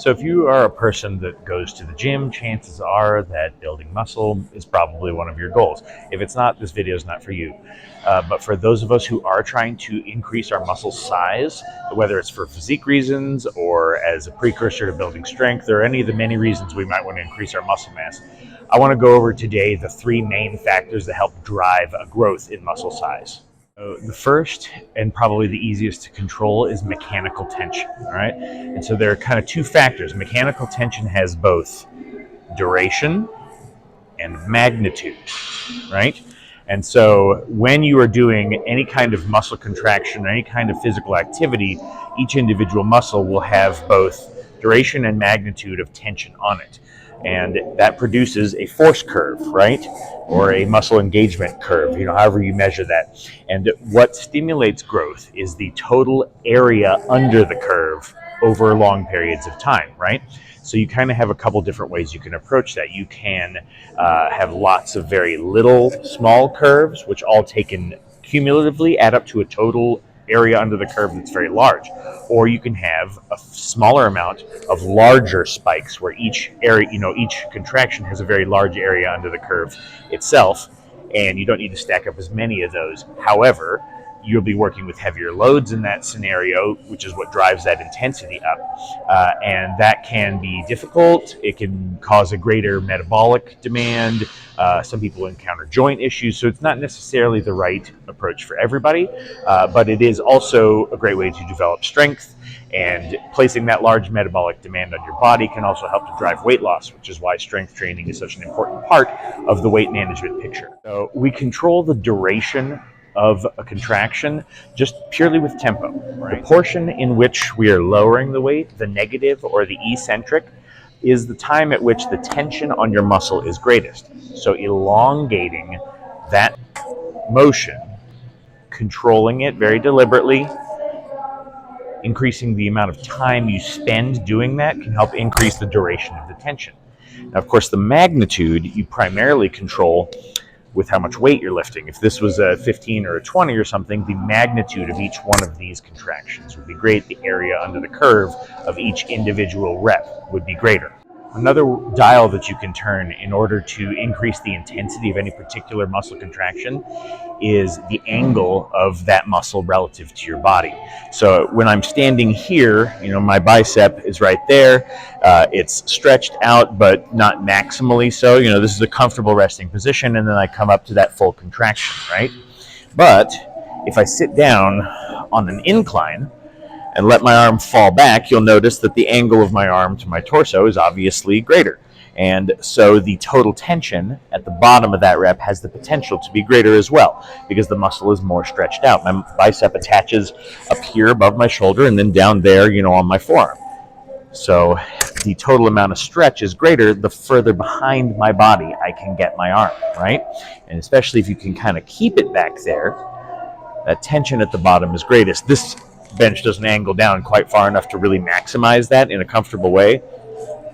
So if you are a person that goes to the gym, chances are that building muscle is probably one of your goals. If it's not, this video is not for you. But for those of us who are trying to increase our muscle size, whether it's for physique reasons or as a precursor to building strength or any of the many reasons we might want to increase our muscle mass, I want to go over today the three main factors that help drive a growth in muscle size. So the first and probably the easiest to control is mechanical tension, all right? And so there are kind of two factors. Mechanical tension has both duration and magnitude, right? And so when you are doing any kind of muscle contraction or any kind of physical activity, each individual muscle will have both duration and magnitude of tension on it. And that produces a force curve, right? Or a muscle engagement curve, however you measure that. And what stimulates growth is the total area under the curve over long periods of time, right? So you kind of have a couple different ways you can approach that. You can have lots of very little small curves, which all taken cumulatively add up to a total area under the curve that's very large. Or you can have a smaller amount of larger spikes where each area, each contraction has a very large area under the curve itself, and you don't need to stack up as many of those. However, you'll be working with heavier loads in that scenario, which is what drives that intensity up. And that can be difficult. It can cause a greater metabolic demand. Some people encounter joint issues, so it's not necessarily the right approach for everybody, but it is also a great way to develop strength. And placing that large metabolic demand on your body can also help to drive weight loss, which is why strength training is such an important part of the weight management picture. So we control the duration of a contraction just purely with tempo. Right? The portion in which we are lowering the weight, the negative or the eccentric, is the time at which the tension on your muscle is greatest. So elongating that motion, controlling it very deliberately, increasing the amount of time you spend doing that can help increase the duration of the tension. Now, of course, the magnitude you primarily control with how much weight you're lifting. If this was a 15 or a 20 or something, the magnitude of each one of these contractions would be great. The area under the curve of each individual rep would be greater. Another dial that you can turn in order to increase the intensity of any particular muscle contraction is the angle of that muscle relative to your body. So when I'm standing here, my bicep is right there. It's stretched out, but not maximally so. This is a comfortable resting position, and then I come up to that full contraction, right? But if I sit down on an incline and let my arm fall back, you'll notice that the angle of my arm to my torso is obviously greater. And so the total tension at the bottom of that rep has the potential to be greater as well, because the muscle is more stretched out. My bicep attaches up here above my shoulder and then down there, on my forearm. So the total amount of stretch is greater the further behind my body I can get my arm, right? And especially if you can kind of keep it back there, that tension at the bottom is greatest. This bench doesn't angle down quite far enough to really maximize that in a comfortable way,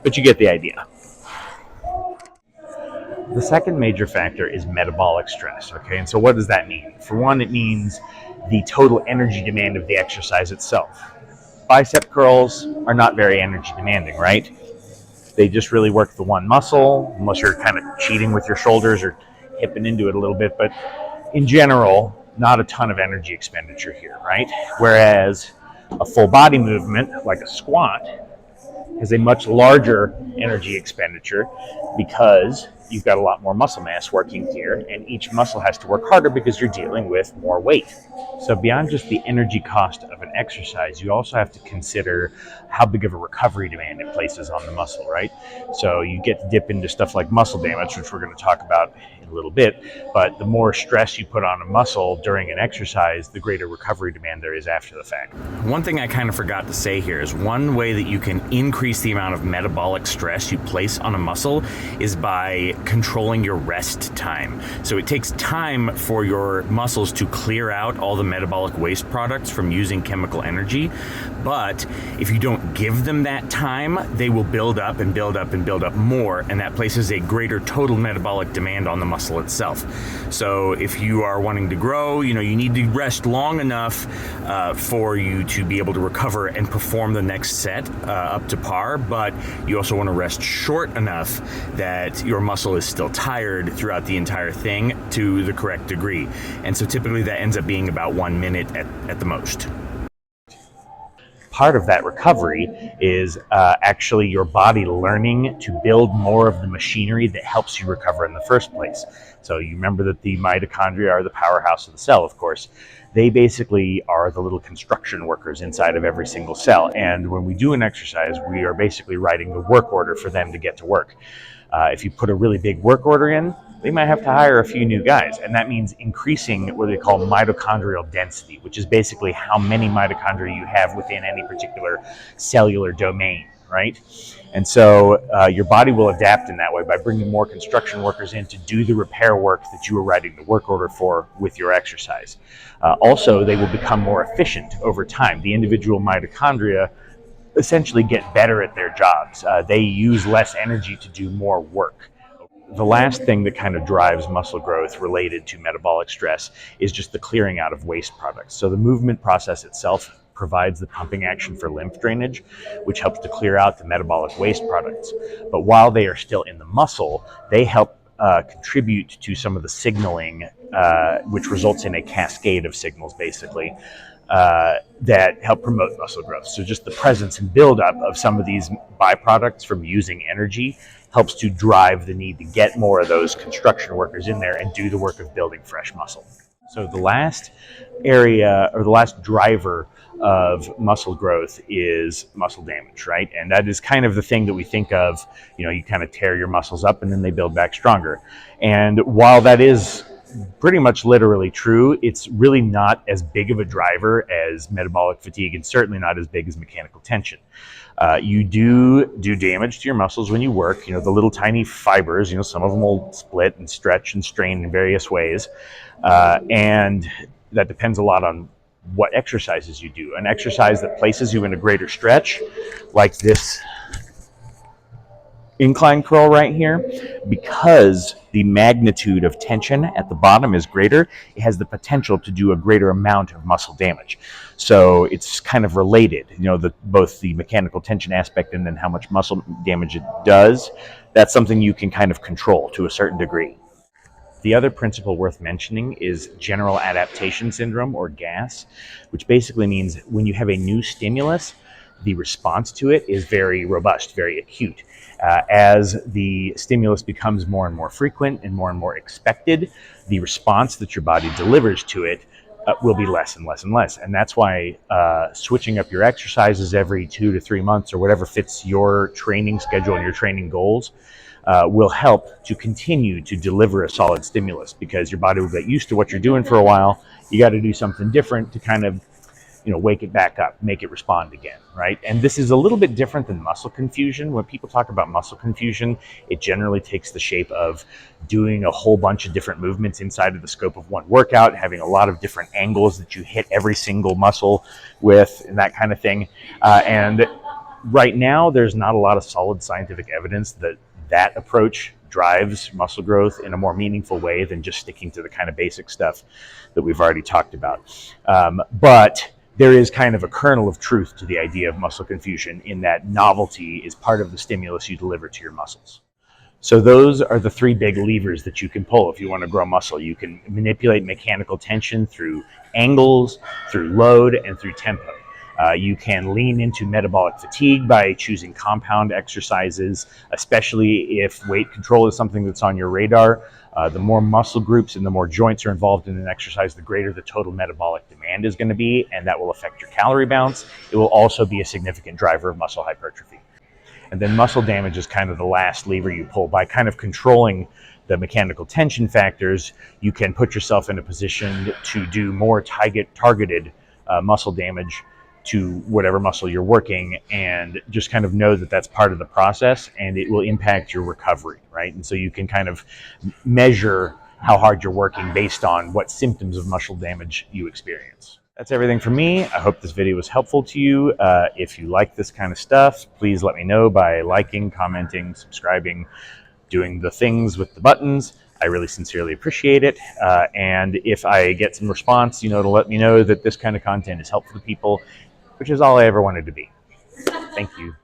but you get the idea. The second major factor is metabolic stress, okay? And so what does that mean? For one, it means the total energy demand of the exercise itself. Bicep curls are not very energy demanding, right? They just really work the one muscle, unless you're kind of cheating with your shoulders or hipping into it a little bit, but in general, not a ton of energy expenditure here, right? Whereas a full body movement, like a squat, has a much larger energy expenditure because you've got a lot more muscle mass working here, and each muscle has to work harder because you're dealing with more weight. So beyond just the energy cost of an exercise, you also have to consider how big of a recovery demand it places on the muscle, right? So you get to dip into stuff like muscle damage, which we're going to talk about in a little bit, but the more stress you put on a muscle during an exercise, the greater recovery demand there is after the fact. One thing I kind of forgot to say here is one way that you can increase the amount of metabolic stress you place on a muscle is by controlling your rest time. So it takes time for your muscles to clear out all the metabolic waste products from using chemical energy. But if you don't give them that time, they will build up and build up and build up more, and that places a greater total metabolic demand on the muscle itself. So if you are wanting to grow, you need to rest long enough for you to be able to recover and perform the next set up to par, but you also want to rest short enough that your muscle is still tired throughout the entire thing to the correct degree. And so typically that ends up being about 1 minute at the most. Part of that recovery is actually your body learning to build more of the machinery that helps you recover in the first place. So you remember that the mitochondria are the powerhouse of the cell, of course. They basically are the little construction workers inside of every single cell. And when we do an exercise, we are basically writing the work order for them to get to work. If you put a really big work order in, they might have to hire a few new guys. And that means increasing what they call mitochondrial density, which is basically how many mitochondria you have within any particular cellular domain, right? And so your body will adapt in that way by bringing more construction workers in to do the repair work that you were writing the work order for with your exercise. Also, they will become more efficient over time. The individual mitochondria essentially get better at their jobs. They use less energy to do more work. The last thing that kind of drives muscle growth related to metabolic stress is just the clearing out of waste products. So the movement process itself provides the pumping action for lymph drainage, which helps to clear out the metabolic waste products. But while they are still in the muscle, they help contribute to some of the signaling, which results in a cascade of signals, basically, that help promote muscle growth. So just the presence and buildup of some of these byproducts from using energy helps to drive the need to get more of those construction workers in there and do the work of building fresh muscle. So the last area, or the last driver of muscle growth, is muscle damage, right? And that is kind of the thing that we think of, you kind of tear your muscles up and then they build back stronger. And while that is pretty much literally true, it's really not as big of a driver as metabolic fatigue, and certainly not as big as mechanical tension. You do damage to your muscles when you work. The little tiny fibers, some of them will split and stretch and strain in various ways. And that depends a lot on what exercises you do. An exercise that places you in a greater stretch, like this incline curl right here, because the magnitude of tension at the bottom is greater, it has the potential to do a greater amount of muscle damage. So it's kind of related, both the mechanical tension aspect and then how much muscle damage it does. That's something you can kind of control to a certain degree. The other principle worth mentioning is general adaptation syndrome, or GAS, which basically means when you have a new stimulus, the response to it is very robust, very acute. As the stimulus becomes more and more frequent and more expected, the response that your body delivers to it will be less and less and less. And that's why switching up your exercises every 2 to 3 months, or whatever fits your training schedule and your training goals, will help to continue to deliver a solid stimulus, because your body will get used to what you're doing for a while. You got to do something different to kind of wake it back up, make it respond again, right? And this is a little bit different than muscle confusion. When people talk about muscle confusion, it generally takes the shape of doing a whole bunch of different movements inside of the scope of one workout, having a lot of different angles that you hit every single muscle with, and that kind of thing. And right now, there's not a lot of solid scientific evidence that approach drives muscle growth in a more meaningful way than just sticking to the kind of basic stuff that we've already talked about. But there is kind of a kernel of truth to the idea of muscle confusion, in that novelty is part of the stimulus you deliver to your muscles. So those are the 3 big levers that you can pull if you want to grow muscle. You can manipulate mechanical tension through angles, through load, and through tempo. You can lean into metabolic fatigue by choosing compound exercises, especially if weight control is something that's on your radar. The more muscle groups and the more joints are involved in an exercise, the greater the total metabolic demand is going to be, and that will affect your calorie balance. It will also be a significant driver of muscle hypertrophy. And then muscle damage is kind of the last lever you pull. By kind of controlling the mechanical tension factors, you can put yourself in a position to do more targeted muscle damage to whatever muscle you're working, and just kind of know that that's part of the process and it will impact your recovery, right? And so you can kind of measure how hard you're working based on what symptoms of muscle damage you experience. That's everything from me. I hope this video was helpful to you. If you like this kind of stuff, please let me know by liking, commenting, subscribing, doing the things with the buttons. I really sincerely appreciate it. And if I get some response, to let me know that this kind of content is helpful to people, which is all I ever wanted to be. Thank you.